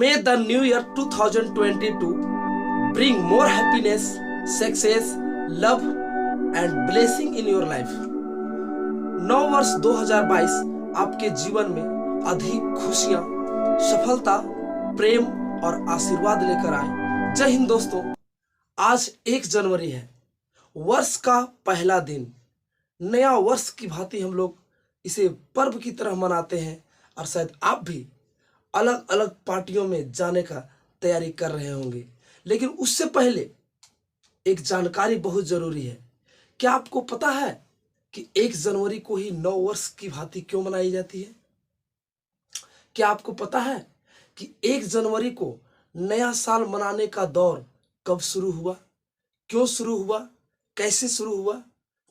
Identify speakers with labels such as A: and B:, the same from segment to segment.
A: May the new year 2022 bring more happiness, success, love and blessing in your life. नव वर्ष 2022 आपके जीवन में अधिक खुशियां, सफलता, प्रेम और आशीर्वाद लेकर आए। जय हिंद दोस्तों। आज 1 जनवरी है, वर्ष का पहला दिन। नया वर्ष की भांति हम लोग इसे पर्व की तरह मनाते हैं और शायद आप भी अलग अलग पार्टियों में जाने का तैयारी कर रहे होंगे। लेकिन उससे पहले एक जानकारी बहुत जरूरी है। क्या आपको पता है कि 1 जनवरी को ही नव वर्ष की भांति क्यों मनाई जाती है? क्या आपको पता है कि 1 जनवरी को नया साल मनाने का दौर कब शुरू हुआ, क्यों शुरू हुआ, कैसे शुरू हुआ?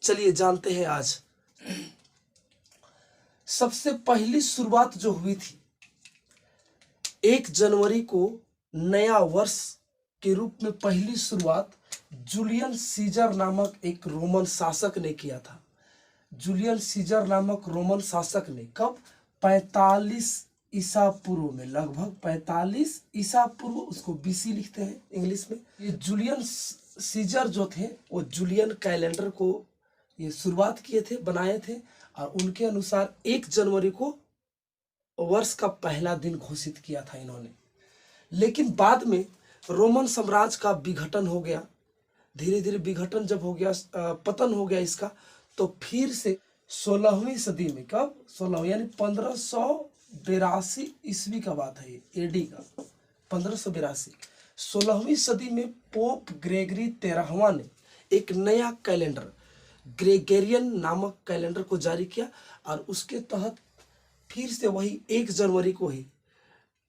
A: चलिए जानते हैं आज। सबसे पहली शुरुआत जो हुई थी 1 जनवरी को नया वर्ष के रूप में, पहली शुरुआत जूलियन सीजर नामक एक रोमन शासक ने किया था। जूलियन सीजर नामक रोमन शासक ने कब? 45 ईसा पूर्व में, लगभग 45 ईसा पूर्व, उसको बीसी लिखते हैं इंग्लिश में। ये जूलियन सीजर जो थे वो जूलियन कैलेंडर को ये शुरुआत किए थे, बनाए थे और उनके अनुसार 1 जनवरी को वर्ष का पहला दिन घोषित किया था इन्होंने। लेकिन बाद में रोमन साम्राज्य का विघटन हो गया। धीरे धीरे विघटन जब हो गया, पतन हो गया इसका, तो फिर से 16वीं सदी में, कब? 16 यानी 1582 ईस्वी का बात है, ये एडी का 1582। 16वीं सदी में पोप ग्रेगरी 13वां ने एक नया कैलेंडर, ग्रेगोरियन नामक कैलेंडर को जारी किया और उसके तहत फिर से वही 1 जनवरी को ही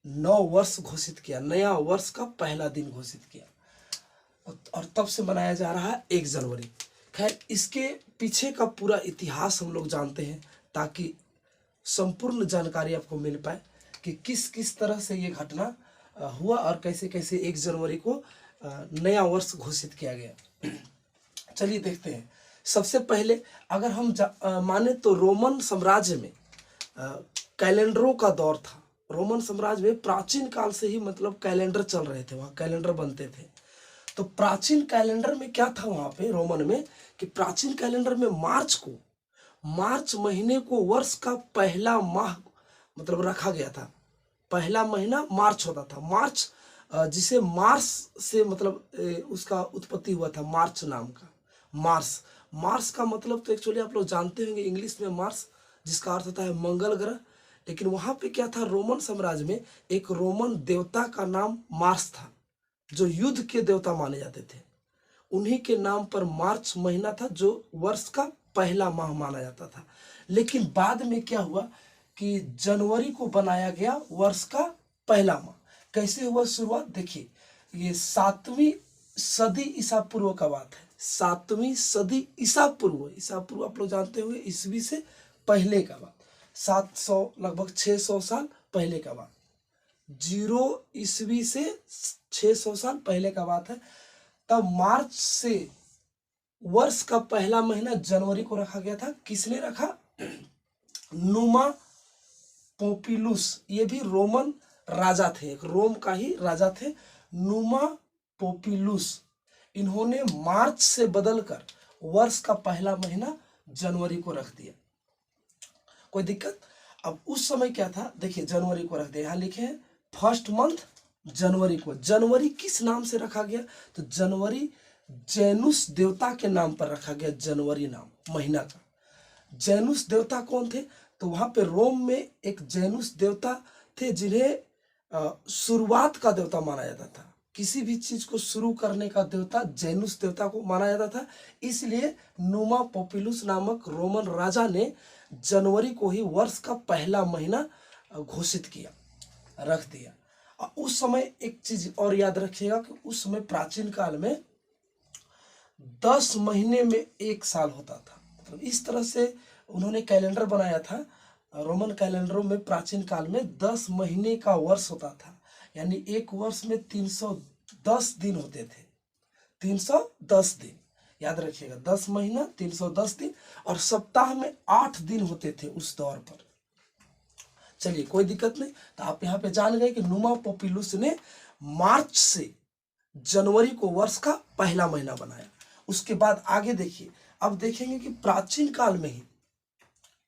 A: नव वर्ष घोषित किया, नया वर्ष का पहला दिन घोषित किया और तब से मनाया जा रहा है 1 जनवरी। खैर, इसके पीछे का पूरा इतिहास हम लोग जानते हैं ताकि संपूर्ण जानकारी आपको मिल पाए कि किस किस तरह से ये घटना हुआ और कैसे कैसे 1 जनवरी को नया वर्ष घोषित किया गया। चलिए देखते हैं। सबसे पहले अगर हम माने तो रोमन साम्राज्य में कैलेंडरों का दौर था। रोमन साम्राज्य में प्राचीन काल से ही मतलब कैलेंडर चल रहे थे, वहाँ कैलेंडर बनते थे। तो प्राचीन कैलेंडर में क्या था वहाँ पे रोमन में, कि प्राचीन कैलेंडर में मार्च महीने को वर्ष का पहला माह मतलब रखा गया था। पहला महीना मार्च होता था। मार्च जिसे मार्स से मतलब उसका उत्पत्ति हुआ था, मार्च नाम का। मार्स का मतलब तो एक्चुअली आप लोग जानते होंगे, इंग्लिश में मार्स, जिसका अर्थ होता है मंगल ग्रह। लेकिन वहां पे क्या था, रोमन साम्राज्य में एक रोमन देवता का नाम मार्स था, जो युद्ध के देवता माने जाते थे। उन्हीं के नाम पर मार्च महीना था, जो वर्ष का पहला माह माना जाता था। लेकिन बाद में क्या हुआ कि जनवरी को बनाया गया वर्ष का पहला माह। कैसे हुआ शुरुआत? देखिए, ये 7वीं सदी ईसा पूर्व का बात है। 7वीं सदी ईसा पूर्व आप लोग जानते हुए ईस्वी से पहले का बात, 700 लगभग 600 साल पहले का बात, 0 ईस्वी से 600 साल पहले का बात है। तब मार्च से वर्ष का पहला महीना जनवरी को रखा गया था। किसने रखा? नुमा पोपिलुस, ये भी रोमन राजा थे, एक रोम का ही राजा थे, नुमा पोपिलुस। इन्होंने मार्च से बदलकर वर्ष का पहला महीना जनवरी को रख दिया। कोई दिक्कत? अब उस समय क्या था, देखिए जनवरी को रख दिया, यहाँ लिखे हैं फर्स्ट मंथ जनवरी को। जनवरी किस नाम से रखा गया? तो जनवरी जेनुस देवता के नाम पर रखा गया, जनवरी नाम महीना का। जेनुस देवता कौन थे? तो वहां पे रोम में एक जेनुस देवता थे, जिन्हें शुरुआत का देवता माना जाता था। किसी भी चीज को शुरू करने का देवता जेनुस देवता को माना जाता था। इसलिए नुमा पोपिलुस नामक रोमन राजा ने जनवरी को ही वर्ष का पहला महीना घोषित किया, रख दिया। और उस समय एक चीज और याद रखिएगा कि उस समय प्राचीन काल में 10 महीने में 1 साल होता था। मतलब इस तरह से उन्होंने कैलेंडर बनाया था। रोमन कैलेंडरों में प्राचीन काल में 10 महीने का वर्ष होता था, यानी एक वर्ष में 310 दिन होते थे। 310 दिन याद रखिएगा, 10 महीना 310 दिन, और सप्ताह में 8 दिन होते थे उस दौर पर। चलिए कोई दिक्कत नहीं। तो आप यहाँ पे जान गए कि नुमा पोपिलुस ने मार्च से जनवरी को वर्ष का पहला महीना बनाया। उसके बाद आगे देखिए, अब देखेंगे कि प्राचीन काल में ही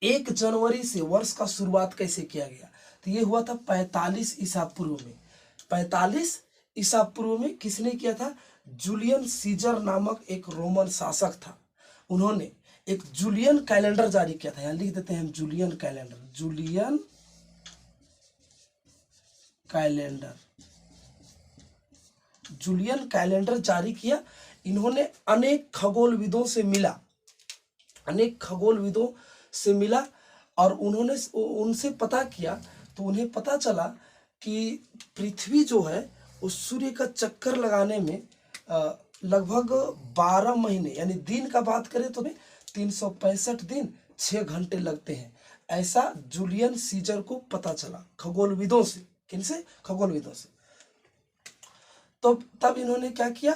A: 1 जनवरी से वर्ष का शुरुआत कैसे किया गया। तो ये हुआ था 45 ईसा पूर्व में। 45 ईसा पूर्व में किसने किया था? जूलियन सीजर नामक एक रोमन शासक था। उन्होंने एक जूलियन कैलेंडर जारी किया था। यहां लिख देते हैं हम Julian calendar. Julian calendar, Julian calendar जारी किया। इन्होंने अनेक खगोलविदों से मिला, अनेक खगोलविदों से मिला और उन्होंने उनसे पता किया तो उन्हें पता चला कि पृथ्वी जो है वो सूर्य का चक्कर लगाने में लगभग 12 महीने, यानी दिन का बात करें तो 365 दिन 6 घंटे लगते हैं। ऐसा जूलियन सीजर को पता चला खगोलविदों से। किनसे? खगोलविदों से। तो तब इन्होंने क्या किया,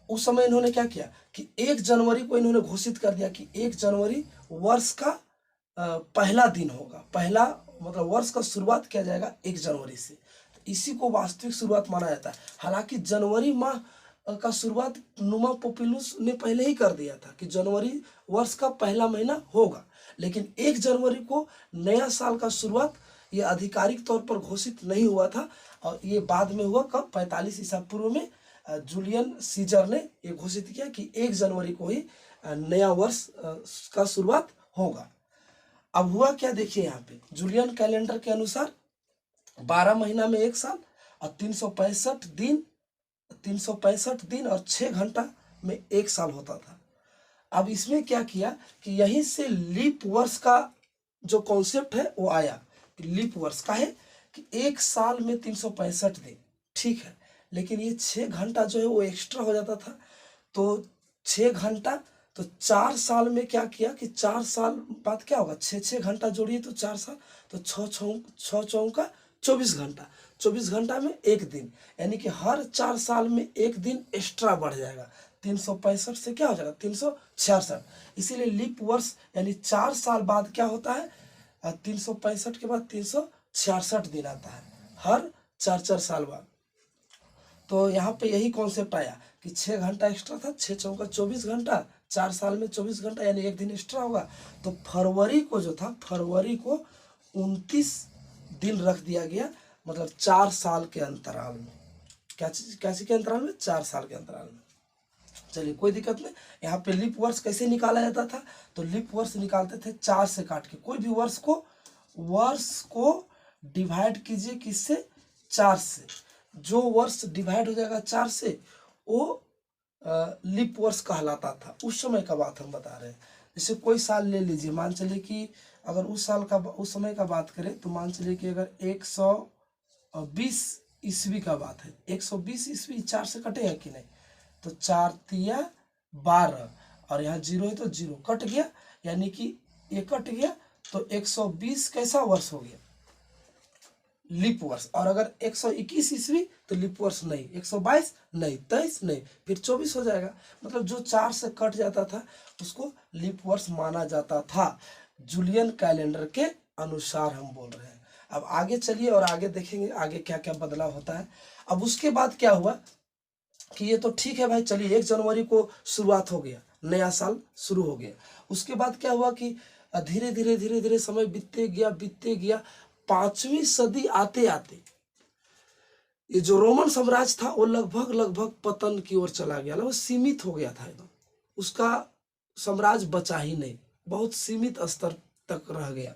A: उस समय इन्होंने क्या किया कि 1 जनवरी को इन्होंने घोषित कर दिया कि 1 जनवरी वर्ष का पहला दिन होगा। पहला मतलब वर्ष का शुरुआत किया जाएगा 1 जनवरी से। तो इसी को वास्तविक शुरुआत माना जाता है। हालांकि जनवरी माह का शुरुआत नुमा पोपिलुस ने पहले ही कर दिया था कि जनवरी वर्ष का पहला महीना होगा, लेकिन 1 जनवरी को नया साल का शुरुआत ये आधिकारिक तौर पर घोषित नहीं हुआ था। और ये बाद में हुआ कब? 45 ईसा पूर्व में जूलियन सीजर ने ये घोषित किया कि 1 जनवरी को ही नया वर्ष का शुरुआत होगा। अब हुआ क्या, देखिए यहाँ पे जूलियन कैलेंडर के अनुसार 12 महीना में 1 साल और 365 दिन और 6 घंटा में 1 साल होता था। अब इसमें क्या किया कि यहीं से लीप वर्ष का जो कॉन्सेप्ट है वो आया। लीप वर्ष का है कि 1 साल में 365 दिन, ठीक है, लेकिन ये 6 घंटा जो है वो एक्स्ट्रा हो जाता था। तो 6 घंटा, तो 4 साल में क्या किया कि 4 साल बाद क्या होगा, 6 घंटा जोड़िए तो 4 साल, तो 6 चौका 24 घंटा, 24 घंटा में 1 दिन, यानी कि हर 4 साल में 1 दिन एक्स्ट्रा बढ़ जाएगा। 365 से क्या हो जाएगा 366। इसीलिए लीप वर्ष यानी 4 साल बाद क्या होता है, 365 के बाद 366 दिन आता है हर 4 साल बाद। तो यहाँ पे यही कॉन्सेप्ट आया कि 6 घंटा एक्स्ट्रा था, 6 चौका 24 घंटा, 4 साल में 24 घंटा यानी 1 दिन एक्स्ट्रा होगा। तो फरवरी को जो था, फरवरी को 29 दिन रख दिया गया, मतलब 4 साल के अंतराल में। कैसे के अंतराल में? 4 साल के अंतराल में। चलिए कोई दिक्कत नहीं। यहाँ पे लीप वर्ष कैसे निकाला जाता था, तो लीप वर्ष निकालते थे 4 से काट के। कोई भी वर्ष को डिवाइड कीजिए किससे? 4 से। जो वर्ष डिवाइड हो जाएगा 4 से वो लीप वर्ष कहलाता था। उस समय का बात हम बता रहे हैं। जैसे कोई साल ले लीजिए, मान चलिए कि अगर उस समय का बात करें तो मान चलिए कि अगर 120 ईस्वी का बात है, 120 ईस्वी 4 से कटेगा कि नहीं, तो 4 तिया 12 और यहाँ 0 है तो 0 कट गया, यानी कि ये कट गया तो 120 कैसा वर्ष हो गया? लीप वर्ष। और अगर 121 ईस्वी तो लीप वर्ष नहीं, 122 नहीं, 23 नहीं, फिर 24 हो जाएगा। मतलब जो 4 से कट जाता था उसको लीप वर्ष माना जाता था, जूलियन कैलेंडर के अनुसार हम बोल रहे हैं। अब आगे चलिए और आगे देखेंगे आगे क्या क्या बदलाव होता है। अब उसके बाद क्या हुआ कि ये तो ठीक है भाई, चलिए 1 जनवरी को शुरुआत हो गया, नया साल शुरू हो गया। उसके बाद क्या हुआ कि धीरे धीरे समय बीतते गया। 5वीं सदी आते आते ये जो रोमन साम्राज्य था वो लगभग पतन की ओर चला गया, लगभग सीमित हो गया था एकदम। उसका साम्राज्य बचा ही नहीं, बहुत सीमित स्तर तक रह गया।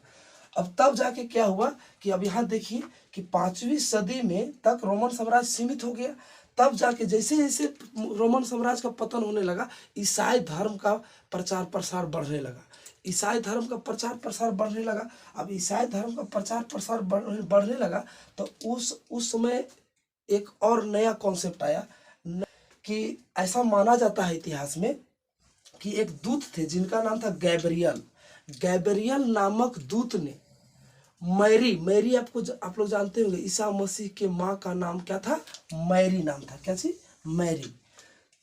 A: अब तब जाके क्या हुआ कि अब यहाँ देखिए कि 5वीं सदी में तक रोमन साम्राज्य सीमित हो गया। तब जाके जैसे जैसे रोमन साम्राज्य का पतन होने लगा, ईसाई धर्म का प्रचार प्रसार बढ़ने लगा। ईसाई धर्म का प्रचार प्रसार बढ़ने लगा। अब ईसाई धर्म का प्रचार प्रसार बढ़ने लगा तो उस समय एक और नया कॉन्सेप्ट आया कि ऐसा माना जाता है इतिहास में कि एक दूत थे जिनका नाम था गैब्रियल नामक दूत ने मैरी आप लोग जानते होंगे, ईसा मसीह के माँ का नाम क्या था? मैरी नाम था। क्या चीज? मैरी।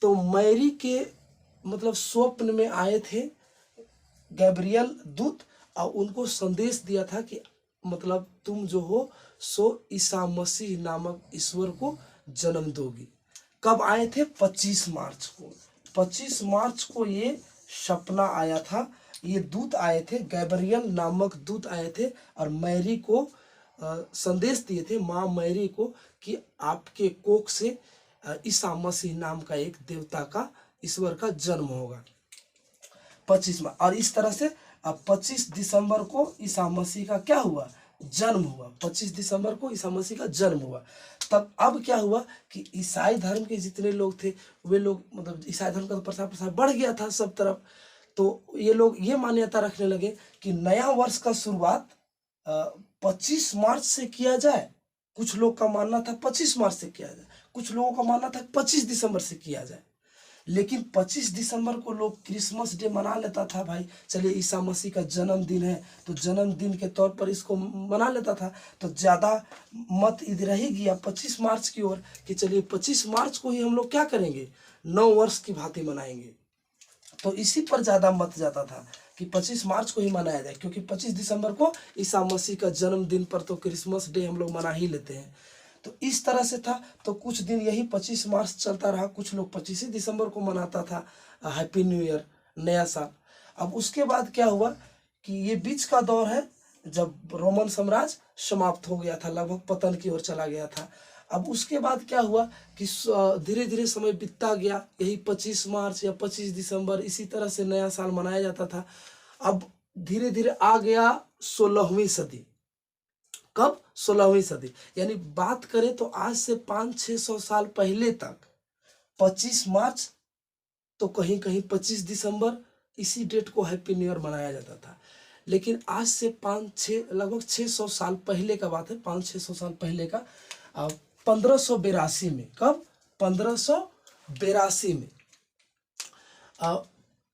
A: तो मैरी के मतलब स्वप्न में आए थे गैब्रियल दूत और उनको संदेश दिया था कि मतलब तुम जो हो सो ईसा मसीह नामक ईश्वर को जन्म दोगी। कब आए थे? 25 मार्च को। 25 मार्च को ये सपना आया था। ये दूत आए थे, गैब्रियल नामक दूत आए थे और मैरी को संदेश दिए थे, माँ मैरी को, कि आपके कोख से ईसा मसीह नाम का एक देवता का, ईश्वर का जन्म होगा 25 मार्च। और इस तरह से अब 25 दिसंबर को ईसा मसीह का क्या हुआ? जन्म हुआ। 25 दिसंबर को ईसा मसीह का जन्म हुआ। तब अब क्या हुआ कि ईसाई धर्म के जितने लोग थे वे लोग, मतलब ईसाई धर्म का तो प्रसार प्रसार बढ़ गया था सब तरफ, तो ये लोग ये मान्यता रखने लगे कि नया वर्ष का शुरुआत 25 मार्च से किया जाए। कुछ लोग का मानना था 25 मार्च से किया जाए, कुछ लोगों का मानना था 25 दिसंबर से किया जाए। लेकिन 25 दिसंबर को लोग क्रिसमस डे मना लेता था। भाई चलिए ईसा मसीह का जन्मदिन है तो जन्मदिन के तौर पर इसको मना लेता था। तो ज़्यादा मत इधर ही गया 25 मार्च की ओर कि चलिए 25 मार्च को ही हम लोग क्या करेंगे, नव वर्ष की भांति मनाएंगे। तो इसी पर ज़्यादा मत जाता था कि 25 मार्च को ही मनाया जाए, क्योंकि 25 दिसंबर को ईसा मसीह का जन्मदिन पर तो क्रिसमस डे हम लोग मना ही लेते हैं। तो इस तरह से था। तो कुछ दिन यही 25 मार्च चलता रहा। कुछ लोग 25 दिसंबर को मनाता था हैप्पी न्यू ईयर, नया साल। अब उसके बाद क्या हुआ कि ये बीच का दौर है जब रोमन साम्राज्य समाप्त हो गया था, लगभग पतन की ओर चला गया था। अब उसके बाद क्या हुआ कि धीरे धीरे समय बीतता गया। यही 25 मार्च या 25 दिसंबर इसी तरह से नया साल मनाया जाता था। अब धीरे धीरे आ गया 16वीं सदी। कब? 16वीं सदी। यानी बात करें तो आज से 500-600 साल पहले तक 25 मार्च तो कहीं कहीं 25 दिसंबर इसी डेट को हैप्पी न्यू ईयर मनाया जाता था। लेकिन आज से 5-6 लगभग 600 साल पहले का बात है, 500-600 साल पहले का 1582 में। कब? 1582 में।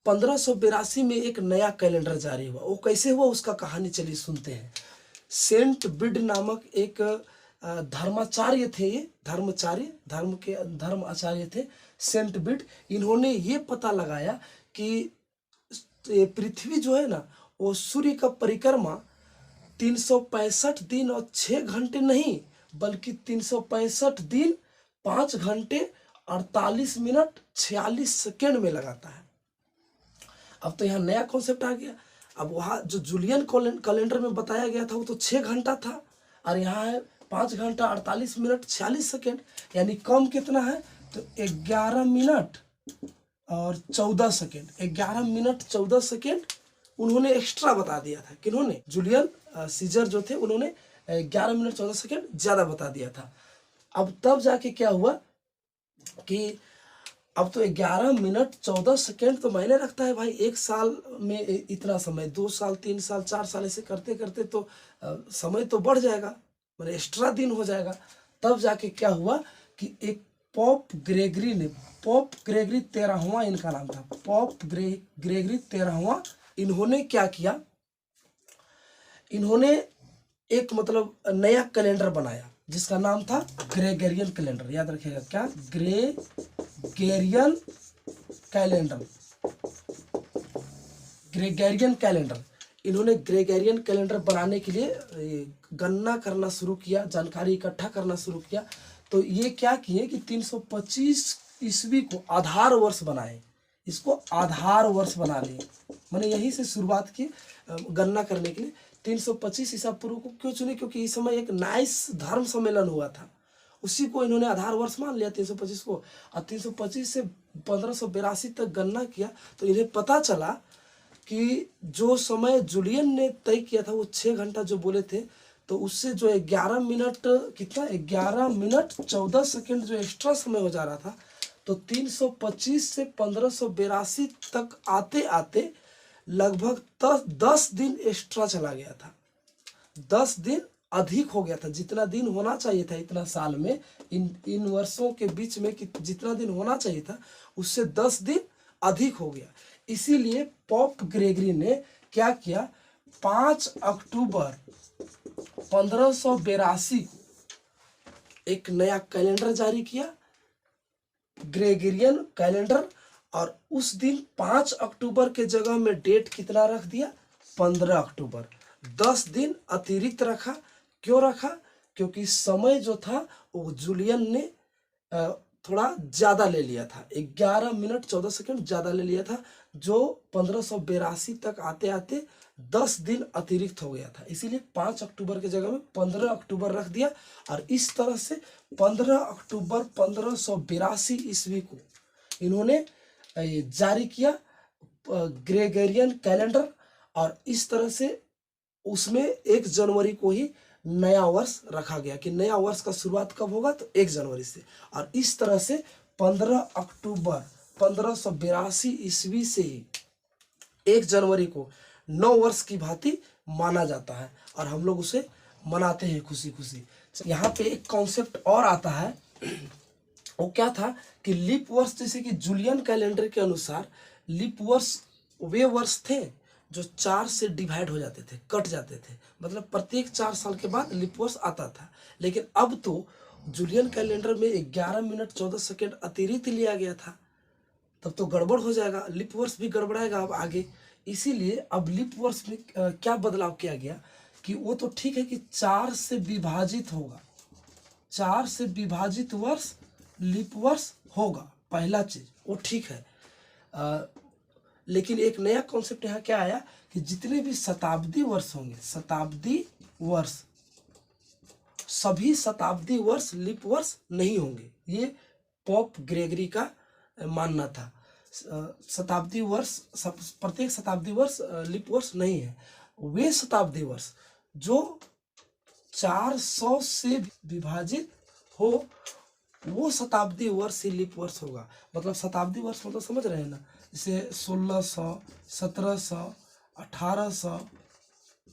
A: 1582 में एक नया कैलेंडर जारी हुआ। वो कैसे हुआ उसका कहानी चलिए सुनते हैं। सेंट बिड नामक एक धर्माचार्य थे। ये धर्माचार्य, धर्म आचार्य थे सेंट बिड। इन्होंने ये पता लगाया कि पृथ्वी जो है ना वो सूर्य का परिक्रमा 365 दिन और 6 घंटे नहीं, बल्कि 365 दिन 5 घंटे 48 मिनट 46 सेकेंड में लगाता है। अब तो यहाँ नया कॉन्सेप्ट आ गया। अब वहाँ जो जूलियन कैलेंडर में बताया गया था वो तो 6 घंटा था, और यहाँ है 5 घंटा 48 मिनट 46 सेकेंड। यानी कम कितना है? तो 11 मिनट और 14 सेकेंड। 11 मिनट 14 सेकेंड उन्होंने एक्स्ट्रा बता दिया था। किन्होंने? जूलियन सीजर जो थे, उन्होंने 11 मिनट 14 सेकेंड ज़्यादा बता दिया था। अब तब जाके क्या हुआ कि अब तो 11 मिनट 14 सेकेंड तो मायने रखता है भाई। एक साल में इतना समय, 2 साल 3 साल 4 साल ऐसे करते करते तो समय तो बढ़ जाएगा, मतलब एक्स्ट्रा दिन हो जाएगा। तब जाके क्या हुआ कि एक पोप ग्रेगरी 13वां इनका नाम था। पोप ग्रेगरी 13वां, इन्होंने क्या किया, इन्होंने एक मतलब नया कैलेंडर बनाया जिसका नाम था ग्रेगरियन कैलेंडर। याद रखिएगा क्या? Gregorian calendar. Gregorian calendar. इन्होंने ग्रेगरियन कैलेंडर बनाने के लिए गणना करना शुरू किया, जानकारी इकट्ठा करना शुरू किया। तो ये क्या किए कि 325 ईस्वी को आधार वर्ष बनाए, इसको आधार वर्ष बना लिए। मैंने यहीं से शुरुआत की गणना करने के लिए। 325 ईसा पूर्व को क्यों चुने? क्योंकि इस समय एक नाइस धर्म सम्मेलन हुआ था, उसी को इन्होंने आधार वर्ष मान लिया 325 को। और 325 से 1582 तक गणना किया तो इन्हें पता चला कि जो समय जूलियन ने तय किया था वो 6 घंटा जो बोले थे, तो उससे जो 11 मिनट कितना, 11 मिनट 14 सेकेंड जो एक्स्ट्रा समय हो जा रहा था, तो 325 से 1582 तक आते आते लगभग 10 दिन एक्स्ट्रा चला गया था। 10 दिन अधिक हो गया था। जितना दिन होना चाहिए था इतना साल में, इन वर्षों के बीच में कि जितना दिन होना चाहिए था उससे 10 दिन अधिक हो गया। इसीलिए पोप ग्रेगरी ने क्या किया, 5 अक्टूबर 1582 को एक नया कैलेंडर जारी किया, ग्रेगरियन कैलेंडर। और उस दिन 5 अक्टूबर के जगह में डेट कितना रख दिया, 15 अक्टूबर। 10 दिन अतिरिक्त रखा। क्यों रखा? क्योंकि समय जो था वो जूलियन ने थोड़ा ज़्यादा ले लिया था, 11 मिनट 14 सेकंड ज़्यादा ले लिया था, जो 1582 तक आते आते 10 दिन अतिरिक्त हो गया था। इसीलिए 5 अक्टूबर की जगह में 15 अक्टूबर रख दिया। और इस तरह से 15 अक्टूबर 1582 ईस्वी को इन्होंने जारी किया ग्रेगोरियन कैलेंडर। और इस तरह से उसमें 1 जनवरी को ही नया वर्ष रखा गया कि नया वर्ष का शुरुआत कब होगा, तो 1 जनवरी से। और इस तरह से 15 अक्टूबर 1582 ईस्वी से ही 1 जनवरी को नव वर्ष की भांति माना जाता है और हम लोग उसे मनाते हैं खुशी खुशी। यहाँ पे एक कॉन्सेप्ट और आता है, वो क्या था कि लीप वर्ष, जैसे कि जूलियन कैलेंडर के अनुसार लीप वर्ष वे वर्ष थे जो 4 से डिवाइड हो जाते थे, कट जाते थे, मतलब प्रत्येक 4 साल के बाद लीप वर्ष आता था। लेकिन अब तो जूलियन कैलेंडर में 11 मिनट 14 सेकंड अतिरिक्त लिया गया था, तब तो गड़बड़ हो जाएगा, लीप वर्ष भी गड़बड़ाएगा अब आगे। इसीलिए अब लीप वर्ष में क्या बदलाव किया गया कि वो तो ठीक है कि 4 से विभाजित होगा, 4 से विभाजित वर्ष लीप वर्ष होगा, पहला चीज वो ठीक है। लेकिन एक नया कॉन्सेप्ट यहाँ क्या आया कि जितने भी शताब्दी वर्ष होंगे, शताब्दी वर्ष, सभी शताब्दी वर्ष लीप वर्ष नहीं होंगे। ये पोप ग्रेगरी का मानना था। शताब्दी वर्ष, प्रत्येक शताब्दी वर्ष लीप वर्ष नहीं है। वे शताब्दी वर्ष जो 400 से विभाजित हो, वो शताब्दी वर्ष ही लीप वर्ष होगा। मतलब शताब्दी वर्ष मतलब समझ रहे हैं ना, जैसे 1600, 1700, 1800,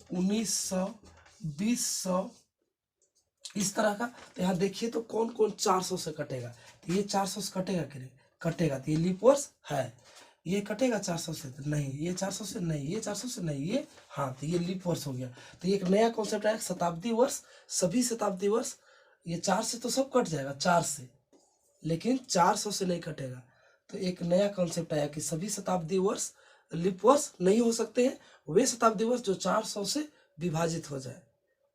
A: 1900, 2000, इस तरह का। तो यहाँ देखिए तो कौन कौन 400 से कटेगा, तो ये 400 से कटेगा तो ये लीप वर्ष है। ये कटेगा 400 से तो नहीं, ये 400 से नहीं, ये 400 से नहीं, ये हाँ, तो ये लीप वर्ष हो गया। तो ये एक नया कॉन्सेप्ट आया, शताब्दी वर्ष, सभी शताब्दी वर्ष। ये 4 से तो सब कट जाएगा, 4 से, लेकिन 400 से नहीं कटेगा। तो एक नया कॉन्सेप्ट आया कि सभी शताब्दी वर्ष लीप वर्ष नहीं हो सकते हैं। वे शताब्दी वर्ष जो 400 से विभाजित हो जाए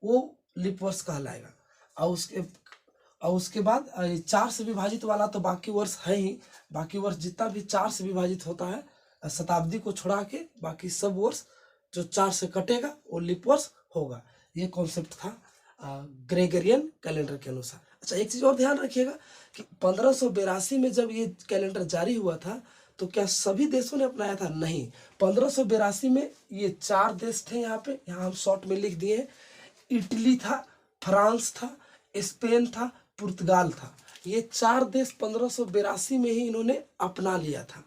A: वो लीप वर्ष कहलाएगा। और उसके बाद 4 से विभाजित वाला तो बाकी वर्ष है ही, बाकी वर्ष जितना भी 4 से विभाजित होता है शताब्दी को छोड़ा के, बाकी सब वर्ष जो 4 से कटेगा वो लीप वर्ष होगा। ये कॉन्सेप्ट था ग्रेगोरियन कैलेंडर के अनुसार। अच्छा, एक चीज और ध्यान रखिएगा कि 1582 में जब ये कैलेंडर जारी हुआ था तो क्या सभी देशों ने अपनाया था? नहीं। 1582 में ये 4 देश थे, यहाँ हम शॉर्ट में लिख दिए हैं। इटली था, फ्रांस था, स्पेन था, पुर्तगाल था। ये 4 देश 1582 में ही इन्होंने अपना लिया था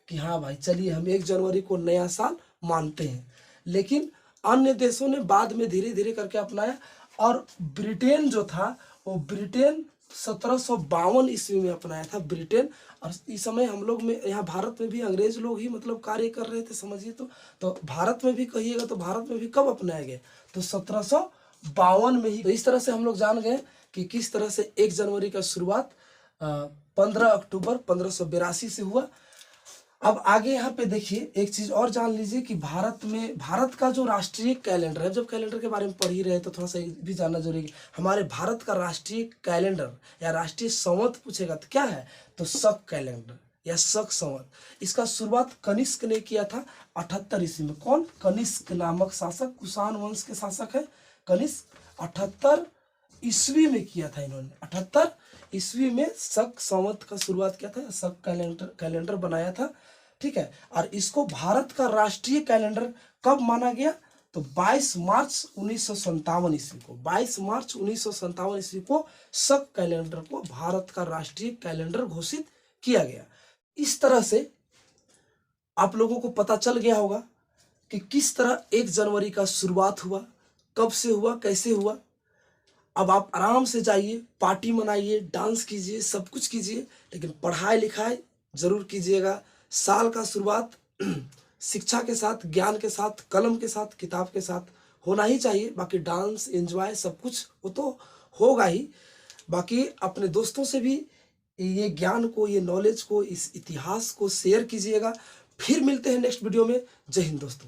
A: कि हाँ भाई चलिए हम 1 जनवरी को नया साल मानते हैं। लेकिन अन्य देशों ने बाद में धीरे धीरे करके अपनाया। और ब्रिटेन जो था वो ब्रिटेन 1752 ईस्वी में अपनाया था ब्रिटेन। और इस समय हम लोग में यहाँ भारत में भी अंग्रेज लोग ही मतलब कार्य कर रहे थे, समझिए। तो भारत में भी कहिएगा तो भारत में भी कब अपनाया गया, तो 1752 में ही। तो इस तरह से हम लोग जान गए कि किस तरह से 1 जनवरी का शुरुआत 15 अक्टूबर 1582 से हुआ। अब आगे यहाँ पे देखिए एक चीज और जान लीजिए कि भारत का जो राष्ट्रीय कैलेंडर है, जब कैलेंडर के बारे में पढ़ ही रहे तो थोड़ा सा भी जानना जरूरी है। हमारे भारत का राष्ट्रीय कैलेंडर या राष्ट्रीय संवत पूछेगा तो क्या है, तो शक कैलेंडर या शक संवत। इसका शुरुआत कनिष्क ने किया था 78 ईस्वी में। कौन? कनिष्क नामक शासक, कुषाण वंश के शासक है कनिष्क। 78 ईस्वी में किया था इन्होंने, 78 ईस्वी में शक संवत का शुरुआत किया था, शक कैलेंडर बनाया था, ठीक है। और इसको भारत का राष्ट्रीय कैलेंडर कब माना गया, तो 22 मार्च 1957 ईस्वी को, 22 मार्च 1957 ईस्वी को शक कैलेंडर को भारत का राष्ट्रीय कैलेंडर घोषित किया गया। इस तरह से आप लोगों को पता चल गया होगा कि किस तरह 1 जनवरी का शुरुआत हुआ, कब से हुआ, कैसे हुआ। अब आप आराम से जाइए, पार्टी मनाइए, डांस कीजिए, सब कुछ कीजिए, लेकिन पढ़ाई लिखाई जरूर कीजिएगा। साल का शुरुआत शिक्षा के साथ, ज्ञान के साथ, कलम के साथ, किताब के साथ होना ही चाहिए। बाकी डांस, एंजॉय सब कुछ वो तो होगा ही। बाकी अपने दोस्तों से भी ये ज्ञान को, ये नॉलेज को, इस इतिहास को शेयर कीजिएगा। फिर मिलते हैं नेक्स्ट वीडियो में। जय हिंद दोस्तों।